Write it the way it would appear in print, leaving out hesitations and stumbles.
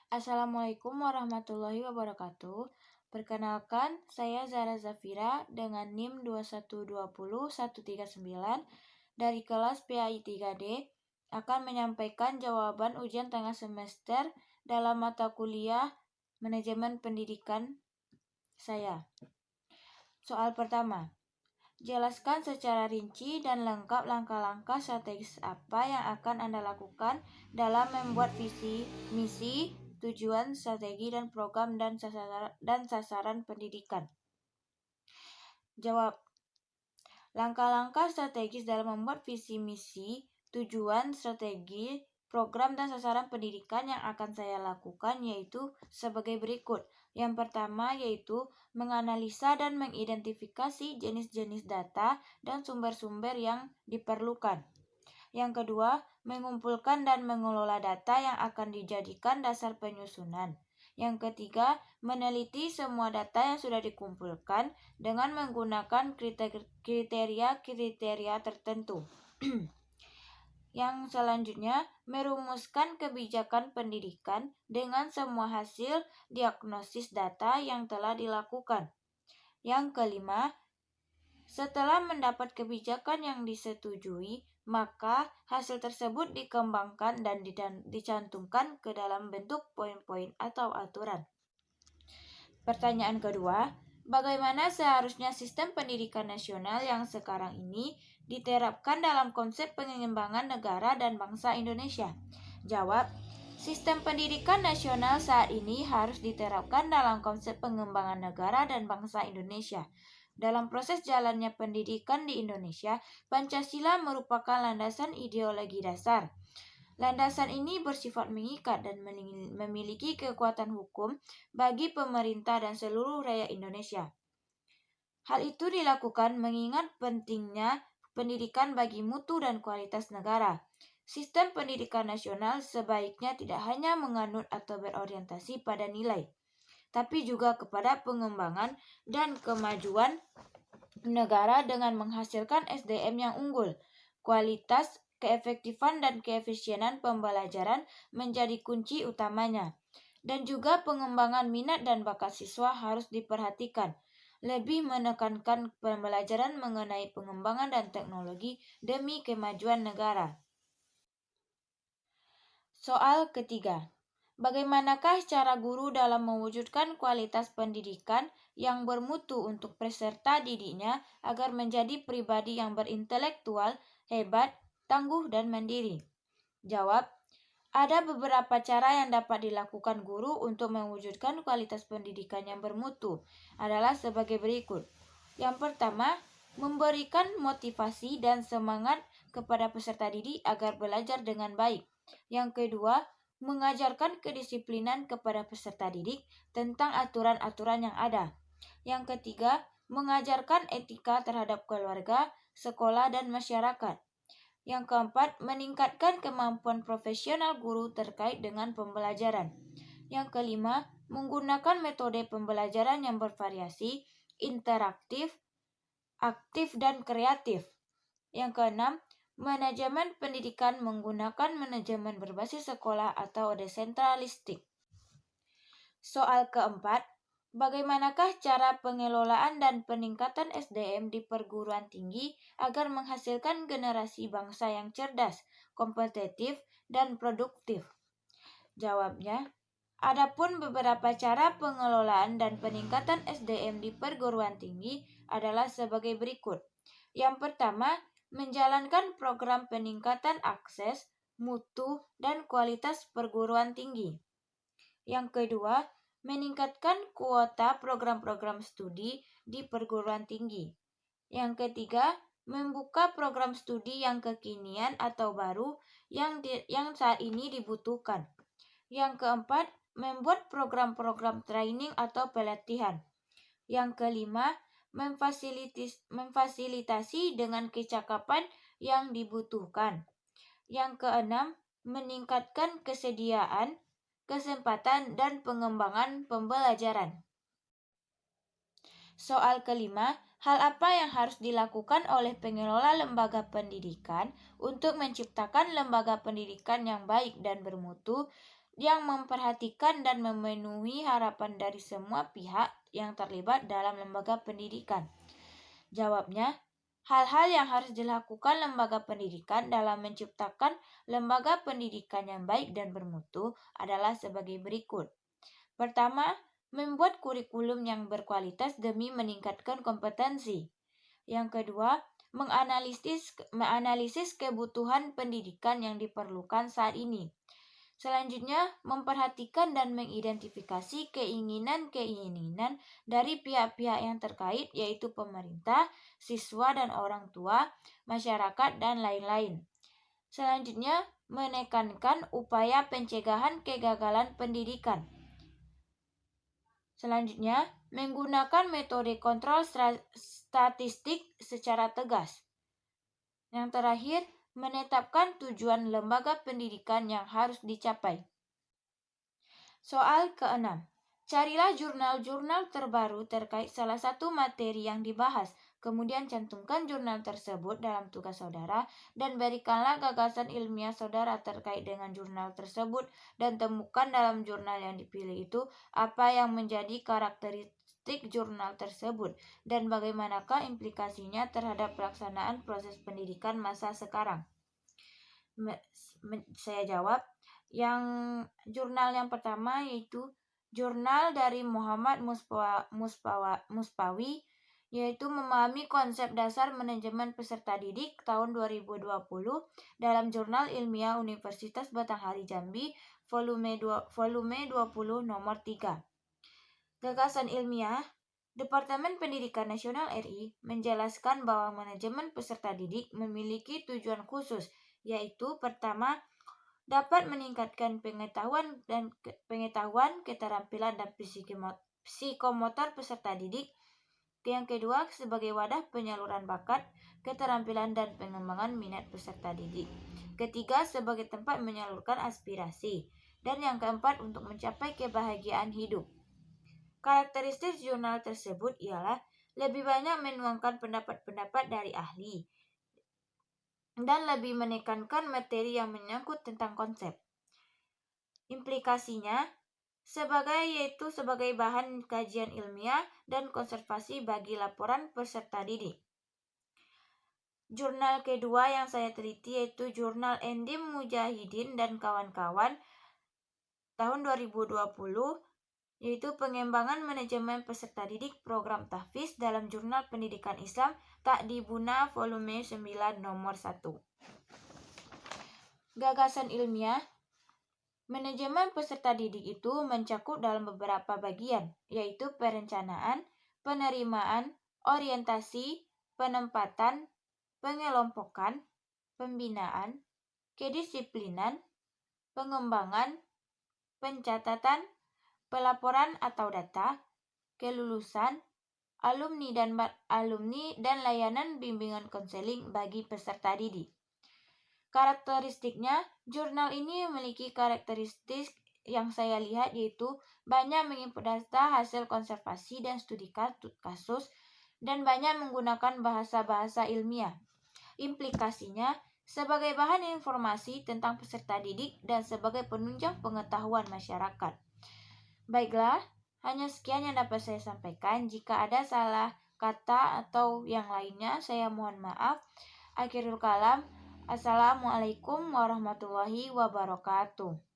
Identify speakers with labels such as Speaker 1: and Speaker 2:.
Speaker 1: Assalamualaikum warahmatullahi wabarakatuh. Perkenalkan, saya Zara Zafira dengan NIM 2120139 dari kelas PAI 3D akan menyampaikan jawaban ujian tengah semester dalam mata kuliah Manajemen Pendidikan saya. Soal pertama, jelaskan secara rinci dan lengkap langkah-langkah strategis apa yang akan Anda lakukan dalam membuat visi, misi, tujuan, strategi, dan program dan sasaran pendidikan. Jawab. Langkah-langkah strategis dalam membuat visi, misi, tujuan, strategi, program, dan sasaran pendidikan yang akan saya lakukan yaitu sebagai berikut. Yang pertama yaitu menganalisa dan mengidentifikasi jenis-jenis data dan sumber-sumber yang diperlukan. Yang kedua, mengumpulkan dan mengelola data yang akan dijadikan dasar penyusunan. Yang ketiga, meneliti semua data yang sudah dikumpulkan dengan menggunakan kriteria-kriteria tertentu. Yang selanjutnya, merumuskan kebijakan pendidikan dengan semua hasil diagnosis data yang telah dilakukan. Yang kelima, setelah mendapat kebijakan yang disetujui, maka hasil tersebut dikembangkan dan dicantumkan ke dalam bentuk poin-poin atau aturan. Pertanyaan kedua, bagaimana seharusnya sistem pendidikan nasional yang sekarang ini diterapkan dalam konsep pengembangan negara dan bangsa Indonesia? Jawab, sistem pendidikan nasional saat ini harus diterapkan dalam konsep pengembangan negara dan bangsa Indonesia. Dalam proses jalannya pendidikan di Indonesia, Pancasila merupakan landasan ideologi dasar. Landasan ini bersifat mengikat dan memiliki kekuatan hukum bagi pemerintah dan seluruh rakyat Indonesia. Hal itu dilakukan mengingat pentingnya pendidikan bagi mutu dan kualitas negara. Sistem pendidikan nasional sebaiknya tidak hanya menganut atau berorientasi pada nilai, tapi juga kepada pengembangan dan kemajuan negara dengan menghasilkan SDM yang unggul. Kualitas, keefektifan, dan keefisienan pembelajaran menjadi kunci utamanya. Dan juga pengembangan minat dan bakat siswa harus diperhatikan. Lebih menekankan pembelajaran mengenai pengembangan dan teknologi demi kemajuan negara. Soal ketiga. Bagaimanakah cara guru dalam mewujudkan kualitas pendidikan yang bermutu untuk peserta didiknya agar menjadi pribadi yang berintelektual, hebat, tangguh, dan mandiri? Jawab, ada beberapa cara yang dapat dilakukan guru untuk mewujudkan kualitas pendidikan yang bermutu adalah sebagai berikut. Yang pertama, memberikan motivasi dan semangat kepada peserta didik agar belajar dengan baik. Yang kedua, mengajarkan kedisiplinan kepada peserta didik tentang aturan-aturan yang ada. Yang ketiga, mengajarkan etika terhadap keluarga, sekolah, dan masyarakat. Yang keempat, meningkatkan kemampuan profesional guru terkait dengan pembelajaran. Yang kelima, menggunakan metode pembelajaran yang bervariasi, interaktif, aktif, dan kreatif. Yang keenam, manajemen pendidikan menggunakan manajemen berbasis sekolah atau desentralistik. Soal keempat, bagaimanakah cara pengelolaan dan peningkatan SDM di perguruan tinggi agar menghasilkan generasi bangsa yang cerdas, kompetitif, dan produktif? Jawabnya, adapun beberapa cara pengelolaan dan peningkatan SDM di perguruan tinggi adalah sebagai berikut. Yang pertama, menjalankan program peningkatan akses, mutu, dan kualitas perguruan tinggi. Yang kedua, meningkatkan kuota program-program studi di perguruan tinggi. Yang ketiga, membuka program studi yang kekinian atau baru yang saat ini dibutuhkan. Yang keempat, membuat program-program training atau pelatihan. Yang kelima, memfasilitasi dengan kecakapan yang dibutuhkan. Yang keenam, meningkatkan kesediaan, kesempatan, dan pengembangan pembelajaran. Soal kelima, hal apa yang harus dilakukan oleh pengelola lembaga pendidikan untuk menciptakan lembaga pendidikan yang baik dan bermutu yang memperhatikan dan memenuhi harapan dari semua pihak yang terlibat dalam lembaga pendidikan? Jawabnya, hal-hal yang harus dilakukan lembaga pendidikan dalam menciptakan lembaga pendidikan yang baik dan bermutu adalah sebagai berikut. Pertama, membuat kurikulum yang berkualitas demi meningkatkan kompetensi. Yang kedua, menganalisis kebutuhan pendidikan yang diperlukan saat ini. Selanjutnya, memperhatikan dan mengidentifikasi keinginan-keinginan dari pihak-pihak yang terkait, yaitu pemerintah, siswa dan orang tua, masyarakat, dan lain-lain. Selanjutnya, menekankan upaya pencegahan kegagalan pendidikan. Selanjutnya, menggunakan metode kontrol statistik secara tegas. Yang terakhir, menetapkan tujuan lembaga pendidikan yang harus dicapai. Soal ke-6. Carilah jurnal-jurnal terbaru terkait salah satu materi yang dibahas. Kemudian cantumkan jurnal tersebut dalam tugas saudara dan berikanlah gagasan ilmiah saudara terkait dengan jurnal tersebut dan temukan dalam jurnal yang dipilih itu apa yang menjadi karakteristik jurnal tersebut dan bagaimanakah implikasinya terhadap pelaksanaan proses pendidikan masa sekarang. Saya jawab, yang jurnal yang pertama yaitu jurnal dari Muhammad Muspawi, yaitu memahami konsep dasar manajemen peserta didik tahun 2020 dalam jurnal ilmiah Universitas Batanghari Jambi volume 20 nomor 3. Gagasan ilmiah Departemen Pendidikan Nasional RI menjelaskan bahwa manajemen peserta didik memiliki tujuan khusus, yaitu pertama, dapat meningkatkan pengetahuan, keterampilan dan psikomotor peserta didik. Yang kedua, sebagai wadah penyaluran bakat, keterampilan dan pengembangan minat peserta didik. Ketiga, sebagai tempat menyalurkan aspirasi. Dan yang keempat, untuk mencapai kebahagiaan hidup. Karakteristik jurnal tersebut ialah lebih banyak menuangkan pendapat-pendapat dari ahli dan lebih menekankan materi yang menyangkut tentang konsep. Implikasinya sebagai bahan kajian ilmiah dan konservasi bagi laporan peserta didik. Jurnal kedua yang saya teliti yaitu Jurnal Endim Mujahidin dan kawan-kawan tahun 2020, yaitu pengembangan manajemen peserta didik program tahfiz dalam Jurnal Pendidikan Islam Ta'dibuna volume 9 nomor 1. Gagasan ilmiah manajemen peserta didik itu mencakup dalam beberapa bagian, yaitu perencanaan, penerimaan, orientasi, penempatan, pengelompokan, pembinaan, kedisiplinan, pengembangan, pencatatan, pelaporan atau data, kelulusan, alumni dan layanan bimbingan konseling bagi peserta didik. Karakteristiknya, jurnal ini memiliki karakteristik yang saya lihat yaitu banyak menginput data hasil konservasi dan studi kasus dan banyak menggunakan bahasa-bahasa ilmiah. Implikasinya, sebagai bahan informasi tentang peserta didik dan sebagai penunjang pengetahuan masyarakat. Baiklah, hanya sekian yang dapat saya sampaikan. Jika ada salah kata atau yang lainnya, saya mohon maaf. Akhirul kalam. Assalamualaikum warahmatullahi wabarakatuh.